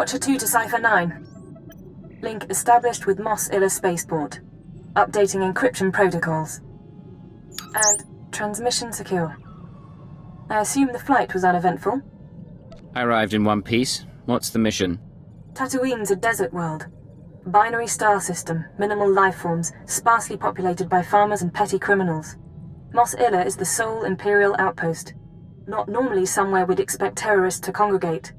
Watcher 2 to Cipher 9. Link established with Mos Illa Spaceport. Updating encryption protocols. And transmission secure. I assume the flight was uneventful? I arrived in one piece. What's the mission? Tatooine's a desert world. Binary star system, minimal life forms, sparsely populated by farmers and petty criminals. Mos Illa is the sole Imperial outpost. Not normally somewhere we'd expect terrorists to congregate.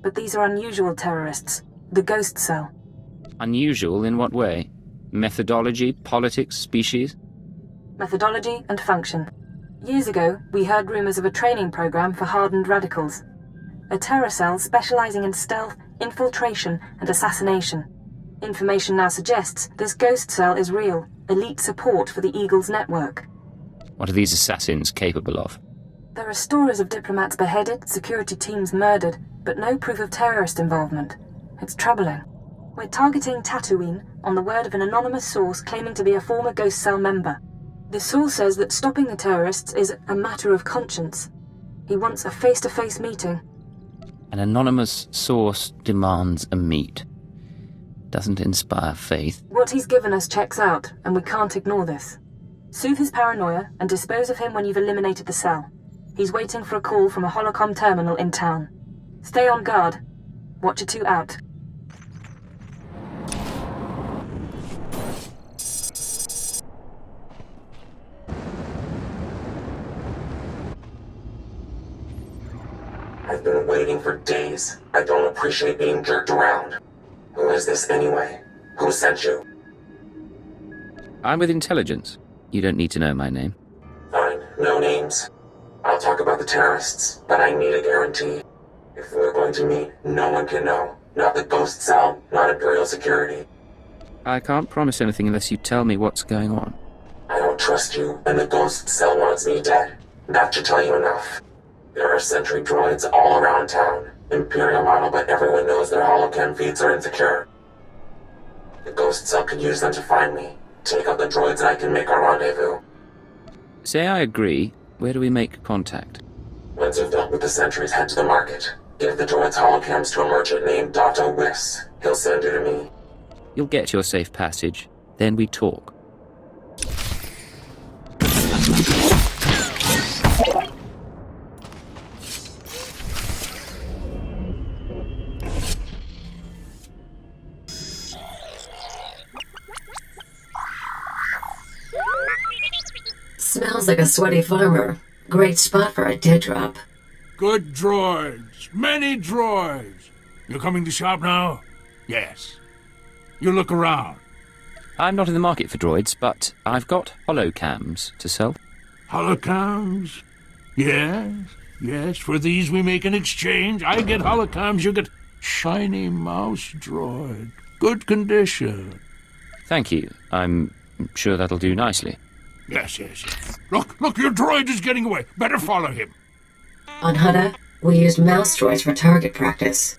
But these are unusual terrorists. The Ghost Cell. Unusual in what way? Methodology, politics, species? Methodology and function. Years ago, we heard rumors of a training program for hardened radicals. A terror cell specializing in stealth, infiltration, and assassination. Information now suggests this Ghost Cell is real, elite support for the Eagles network. What are these assassins capable of? There are stories of diplomats beheaded, security teams murdered, but no proof of terrorist involvement. It's troubling. We're targeting Tatooine on the word of an anonymous source claiming to be a former Ghost Cell member. The source says that stopping the terrorists is a matter of conscience. He wants a face-to-face meeting. An anonymous source demands a meet. Doesn't inspire faith. What he's given us checks out, and we can't ignore this. Soothe his paranoia and dispose of him when you've eliminated the cell. He's waiting for a call from a holocom terminal in town. Stay on guard. Watcher 2 out. I've been waiting for days. I don't appreciate being jerked around. Who is this anyway? Who sent you? I'm with intelligence. You don't need to know my name. Fine, no names. I'll talk about the terrorists, but I need a guarantee. If we're going to meet, no one can know. Not the Ghost Cell, not Imperial security. I can't promise anything unless you tell me what's going on. I don't trust you, and the Ghost Cell wants me dead. That should tell you enough. There are sentry droids all around town. Imperial model, but everyone knows their holocam feeds are insecure. The Ghost Cell could use them to find me. Take out the droids and I can make our rendezvous. Say I agree. Where do we make contact? Once you've dealt with the sentries, head to the market. Give the droids holocams to a merchant named Dr. Wiss. He'll send you to me. You'll get your safe passage. Then we talk. Smells like a sweaty farmer. Great spot for a dead drop. Good droids. Many droids. You coming to shop now? Yes. You look around. I'm not in the market for droids, but I've got holocams to sell. Holocams? Yes. Yes, for these we make an exchange. I get holocams, you get shiny mouse droid. Good condition. Thank you. I'm sure that'll do nicely. Yes. Look, your droid is getting away. Better follow him. On Hutta, we used mouse droids for target practice.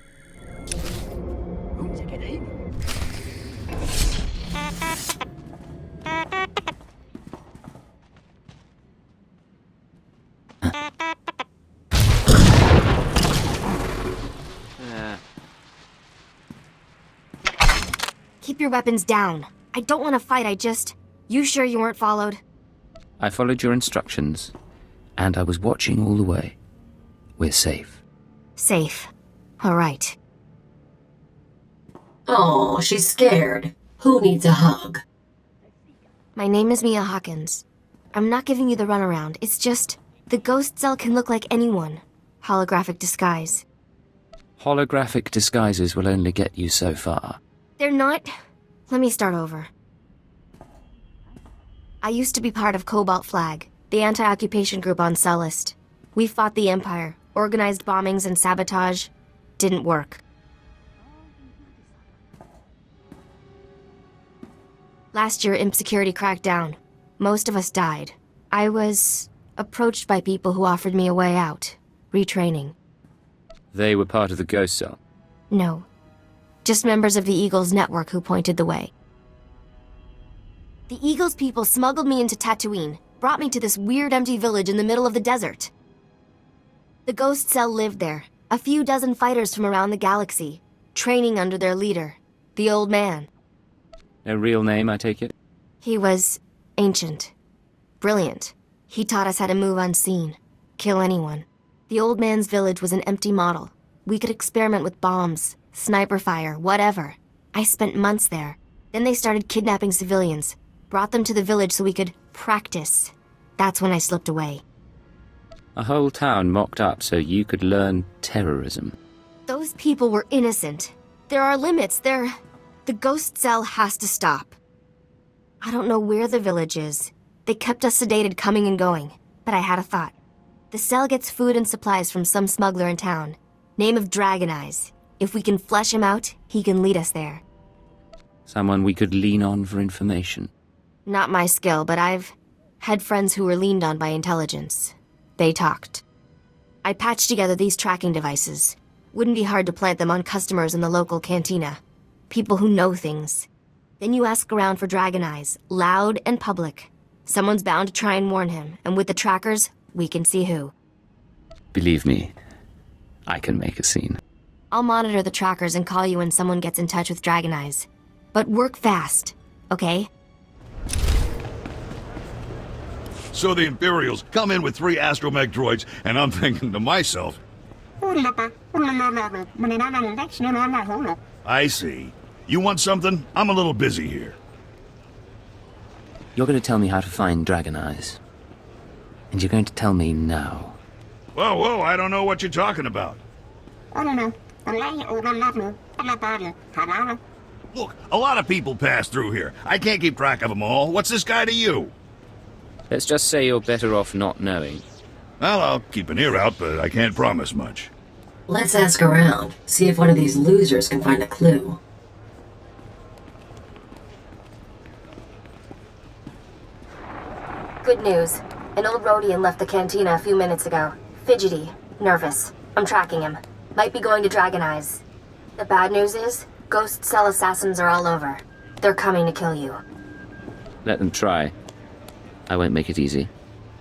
Keep your weapons down. I don't want to fight, You sure you weren't followed? I followed your instructions, and I was watching all the way. We're safe. Safe. All right. Oh, she's scared. Who needs a hug? My name is Mia Hawkins. I'm not giving you the runaround. It's just, the Ghost Cell can look like anyone. Holographic disguise. Holographic disguises will only get you so far. They're not... Let me start over. I used to be part of Cobalt Flag, the anti-occupation group on Sullust. We fought the Empire, organized bombings and sabotage. Didn't work. Last year, Imp Security cracked down. Most of us died. I was approached by people who offered me a way out. Retraining. They were part of the Ghost Cell? No. Just members of the Eagles network who pointed the way. The Eagles people smuggled me into Tatooine, brought me to this weird empty village in the middle of the desert. The Ghost Cell lived there, a few dozen fighters from around the galaxy. training under their leader, the old man. A real name, I take it? He was ancient. Brilliant. He taught us how to move unseen, kill anyone. The old man's village was an empty model. We could experiment with bombs, sniper fire, whatever. I spent months there. Then they started kidnapping civilians, brought them to the village so we could practice. That's when I slipped away. A whole town mocked up so you could learn terrorism. Those people were innocent. There are limits. The ghost cell has to stop. I don't know where the village is. They kept us sedated coming and going, but I had a thought. The cell gets food and supplies from some smuggler in town. Name of Dragon Eyes. If we can flesh him out, he can lead us there. Someone we could lean on for information. Not my skill, but I've had friends who were leaned on by intelligence. They talked. I patched together these tracking devices. Wouldn't be hard to plant them on customers in the local cantina. People who know things. Then you ask around for Dragon Eyes, loud and public. Someone's bound to try and warn him, and with the trackers, we can see who. Believe me, I can make a scene. I'll monitor the trackers and call you when someone gets in touch with Dragon Eyes. But work fast, okay? So the Imperials come in with 3 astromech droids, and I'm thinking to myself, I see. You want something? I'm a little busy here. You're going to tell me how to find Dragon Eyes. And you're going to tell me now. Whoa, I don't know what you're talking about. Look, a lot of people pass through here. I can't keep track of them all. What's this guy to you? Let's just say you're better off not knowing. Well, I'll keep an ear out, but I can't promise much. Let's ask around, see if one of these losers can find a clue. Good news. An old Rhodian left the cantina a few minutes ago. Fidgety. Nervous. I'm tracking him. Might be going to Dragon Eyes. The bad news is, ghost cell assassins are all over. They're coming to kill you. Let them try. I won't make it easy.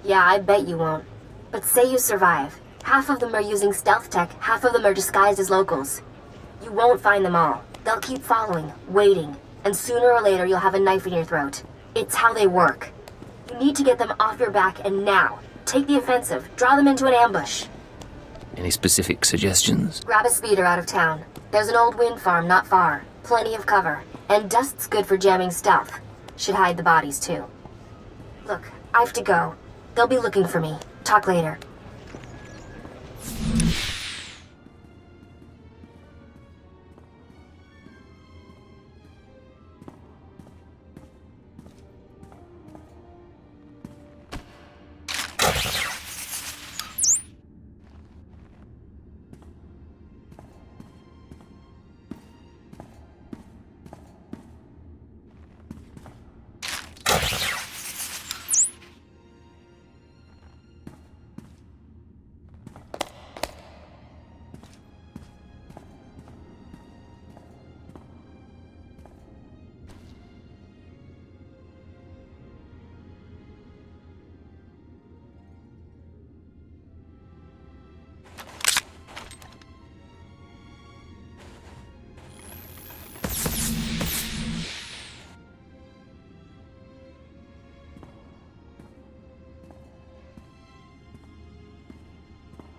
Yeah, I bet you won't. But say you survive. Half of them are using stealth tech, half of them are disguised as locals. You won't find them all. They'll keep following, waiting, and sooner or later you'll have a knife in your throat. It's how they work. You need to get them off your back, and now. Take the offensive. Draw them into an ambush. Any specific suggestions? Grab a speeder out of town. There's an old wind farm not far. Plenty of cover. And dust's good for jamming stealth. Should hide the bodies, too. Look, I have to go. They'll be looking for me. Talk later.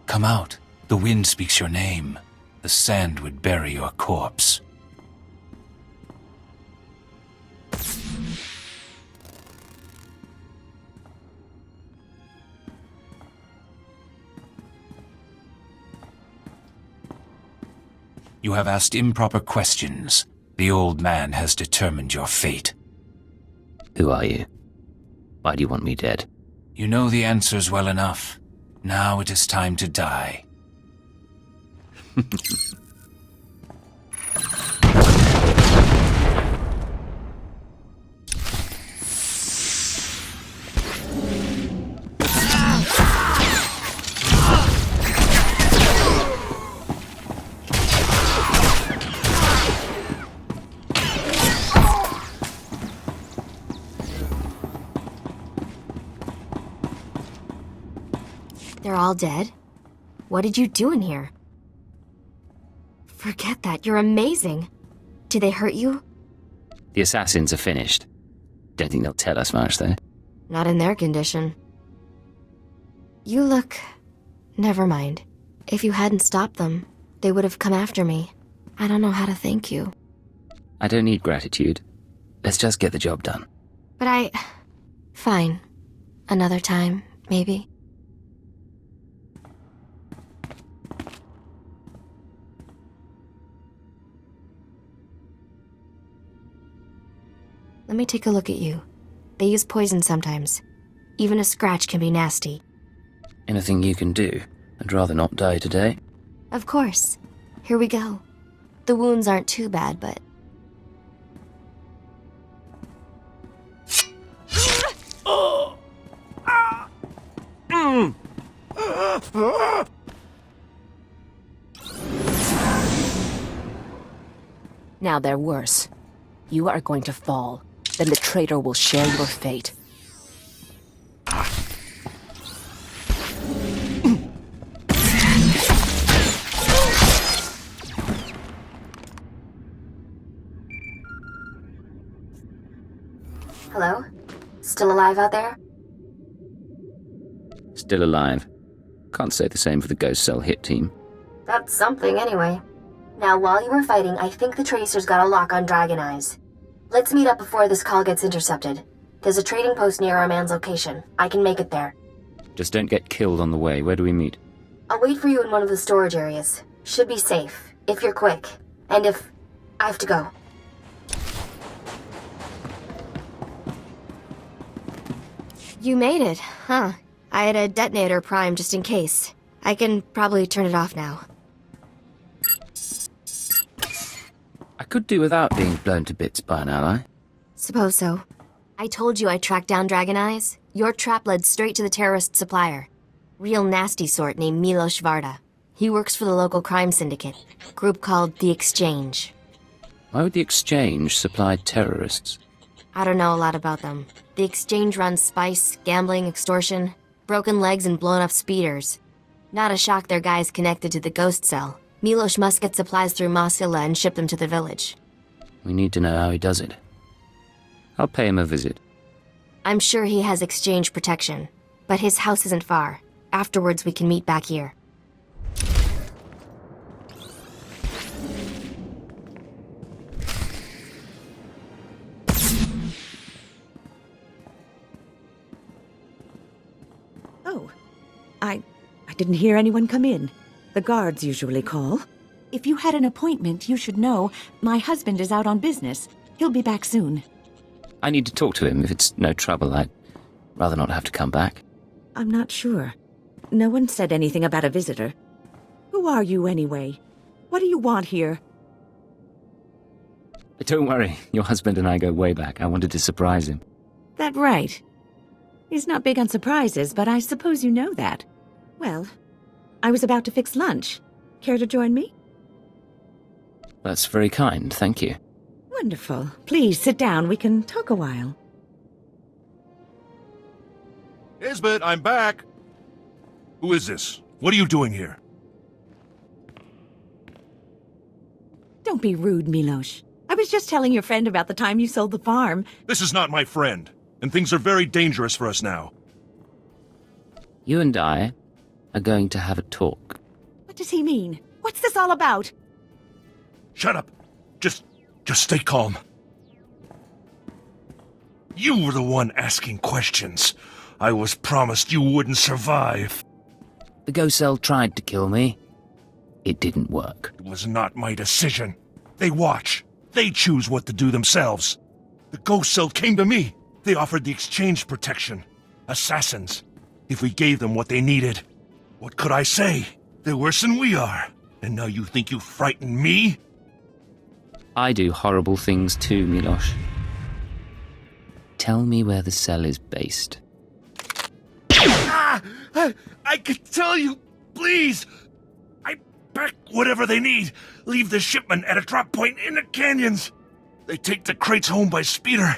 Come out. The wind speaks your name. The sand would bury your corpse. You have asked improper questions. The old man has determined your fate. Who are you? Why do you want me dead? You know the answers well enough. Now it is time to die. They're all dead? What did you do in here? Forget that, you're amazing. Did they hurt you? The assassins are finished. Don't think they'll tell us much, though. Not in their condition. You look... Never mind. If you hadn't stopped them, they would have come after me. I don't know how to thank you. I don't need gratitude. Let's just get the job done. But Fine. Another time, maybe. Let me take a look at you. They use poison sometimes. Even a scratch can be nasty. Anything you can do? I'd rather not die today. Of course. Here we go. The wounds aren't too bad, but... Now they're worse. You are going to fall. Then the traitor will share your fate. Hello? Still alive out there? Still alive. Can't say the same for the Ghost Cell hit team. That's something, anyway. Now, while you were fighting, I think the Tracers got a lock on Dragon Eyes. Let's meet up before this call gets intercepted. There's a trading post near our man's location. I can make it there. Just don't get killed on the way. Where do we meet? I'll wait for you in one of the storage areas. Should be safe, if you're quick. And if... I have to go. You made it, huh? I had a detonator primed just in case. I can probably turn it off now. I could do without being blown to bits by an ally. Suppose so. I told you I tracked down Dragon Eyes. Your trap led straight to the terrorist supplier. Real nasty sort named Milos Varda. He works for the local crime syndicate, group called The Exchange. Why would the Exchange supply terrorists? I don't know a lot about them. The Exchange runs spice, gambling, extortion, broken legs, and blown up speeders. Not a shock their guys connected to the Ghost Cell. Milos must get supplies through Mosilla and ship them to the village. We need to know how he does it. I'll pay him a visit. I'm sure he has Exchange protection, but his house isn't far. Afterwards, we can meet back here. Oh, I didn't hear anyone come in. The guards usually call. If you had an appointment, you should know. My husband is out on business. He'll be back soon. I need to talk to him. If it's no trouble, I'd rather not have to come back. I'm not sure. No one said anything about a visitor. Who are you, anyway? What do you want here? Don't worry. Your husband and I go way back. I wanted to surprise him. That right. He's not big on surprises, but I suppose you know that. Well, I was about to fix lunch. Care to join me? That's very kind, thank you. Wonderful. Please sit down. We can talk a while. Isbeth, I'm back. Who is this? What are you doing here? Don't be rude, Milos. I was just telling your friend about the time you sold the farm. This is not my friend, and things are very dangerous for us now. You and I are going to have a talk. What does he mean? What's this all about? Shut up. Just stay calm. You were the one asking questions. I was promised you wouldn't survive. The Ghost Cell tried to kill me. It didn't work. It was not my decision. They watch. They choose what to do themselves. The Ghost Cell came to me. They offered the Exchange protection. Assassins. If we gave them what they needed. What could I say? They're worse than we are. And now you think you frighten me? I do horrible things too, Milos. Tell me where the cell is based. I can tell you, please. I pack whatever they need. Leave the shipment at a drop point in the canyons. They take the crates home by speeder.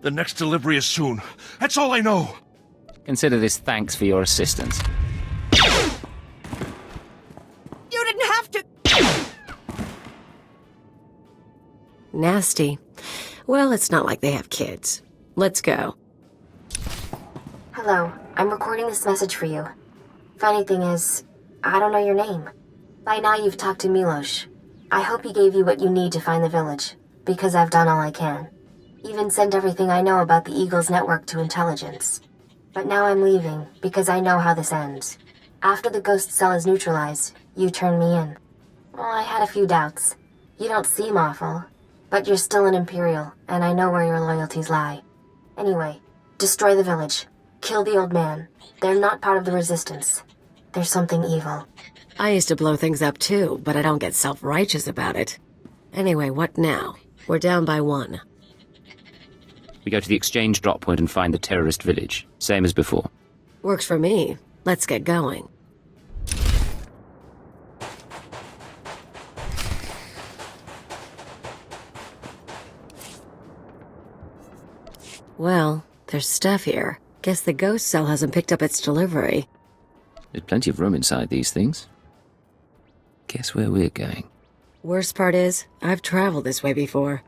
The next delivery is soon. That's all I know. Consider this thanks for your assistance. You didn't have to... Nasty. Well, it's not like they have kids. Let's go. Hello, I'm recording this message for you. Funny thing is, I don't know your name. By now you've talked to Milos. I hope he gave you what you need to find the village, because I've done all I can. Even sent everything I know about the Eagle's network to intelligence. But now I'm leaving, because I know how this ends. After the ghost cell is neutralized, you turn me in. Well, I had a few doubts. You don't seem awful, but you're still an Imperial, and I know where your loyalties lie. Anyway, destroy the village. Kill the old man. They're not part of the Resistance. There's something evil. I used to blow things up too, but I don't get self-righteous about it. Anyway, what now? We're down by 1. We go to the exchange drop point and find the terrorist village. Same as before. Works for me. Let's get going. Well, there's stuff here. Guess the ghost cell hasn't picked up its delivery. There's plenty of room inside these things. Guess where we're going? Worst part is, I've traveled this way before.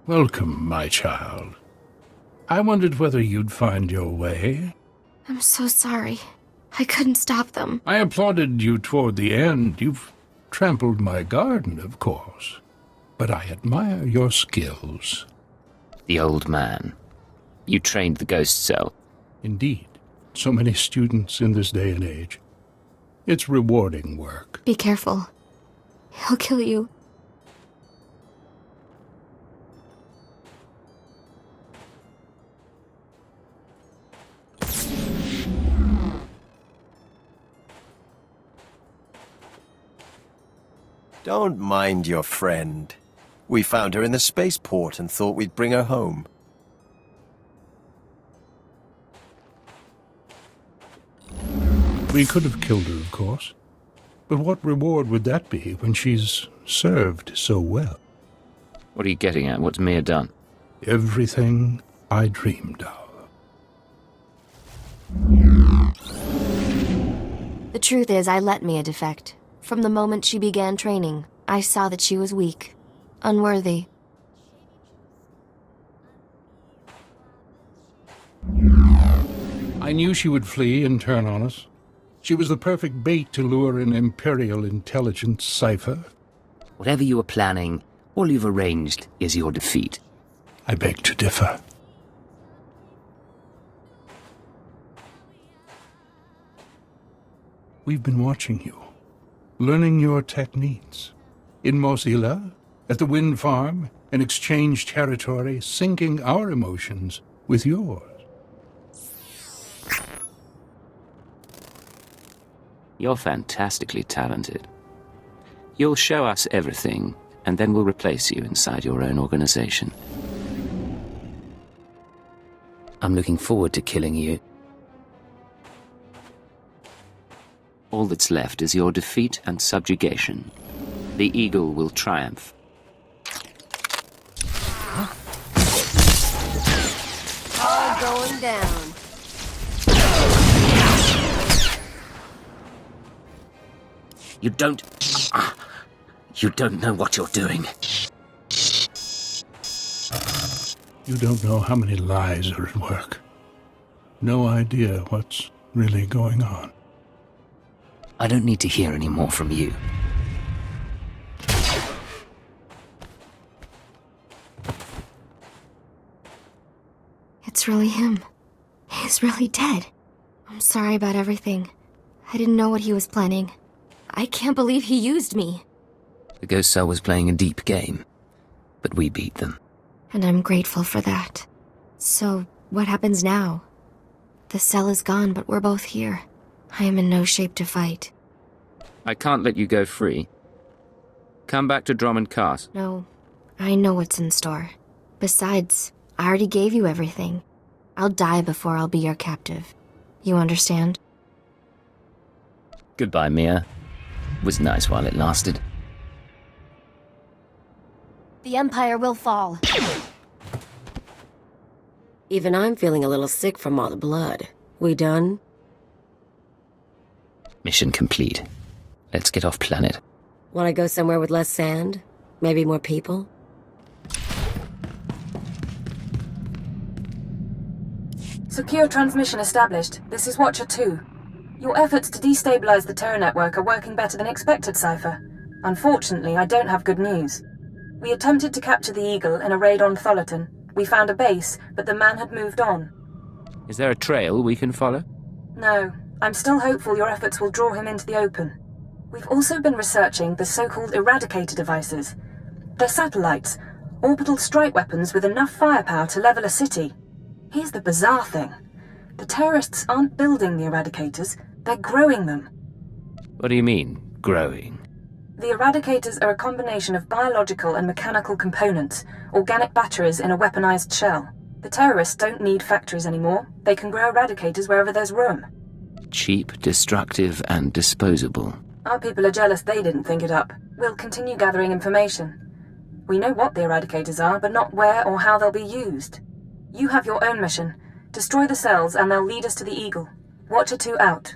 Welcome, my child. I wondered whether you'd find your way. I'm so sorry. I couldn't stop them. I applauded you toward the end. You've trampled my garden, of course. But I admire your skills. The old man. You trained the ghost cell. Indeed. So many students in this day and age. It's rewarding work. Be careful. He'll kill you. Don't mind your friend. We found her in the spaceport and thought we'd bring her home. We could have killed her, of course. But what reward would that be when she's served so well? What are you getting at? What's Mia done? Everything I dreamed of. The truth is, I let Mia defect. From the moment she began training, I saw that she was weak, unworthy. I knew she would flee and turn on us. She was the perfect bait to lure an Imperial intelligence cipher. Whatever you were planning, all you've arranged is your defeat. I beg to differ. We've been watching you, learning your techniques. In Mosila, at the wind farm, in exchange territory, syncing our emotions with yours. You're fantastically talented. You'll show us everything, and then we'll replace you inside your own organization. I'm looking forward to killing you. All that's left is your defeat and subjugation. The Eagle will triumph. All going down. You don't know what you're doing. You don't know how many lies are at work. No idea what's really going on. I don't need to hear any more from you. It's really him. He's really dead. I'm sorry about everything. I didn't know what he was planning. I can't believe he used me. The ghost cell was playing a deep game, but we beat them. And I'm grateful for that. So, what happens now? The cell is gone, but we're both here. I am in no shape to fight. I can't let you go free. Come back to Drummond Cast. No, I know what's in store. Besides, I already gave you everything. I'll die before I'll be your captive. You understand? Goodbye, Mia. It was nice while it lasted. The Empire will fall. Even I'm feeling a little sick from all the blood. We done? Mission complete. Let's get off planet. Want to go somewhere with less sand? Maybe more people? Secure transmission established. This is Watcher 2. Your efforts to destabilize the Terra network are working better than expected, Cypher. Unfortunately, I don't have good news. We attempted to capture the Eagle in a raid on Thullerton. We found a base, but the man had moved on. Is there a trail we can follow? No. I'm still hopeful your efforts will draw him into the open. We've also been researching the so-called Eradicator devices. They're satellites, orbital strike weapons with enough firepower to level a city. Here's the bizarre thing. The terrorists aren't building the Eradicators, they're growing them. What do you mean, growing? The Eradicators are a combination of biological and mechanical components, organic batteries in a weaponized shell. The terrorists don't need factories anymore. They can grow Eradicators wherever there's room. Cheap, destructive, and disposable. Our people are jealous they didn't think it up. We'll continue gathering information. We know what the Eradicators are, but not where or how they'll be used. You have your own mission. Destroy the cells and they'll lead us to the Eagle. Watcher 2 out.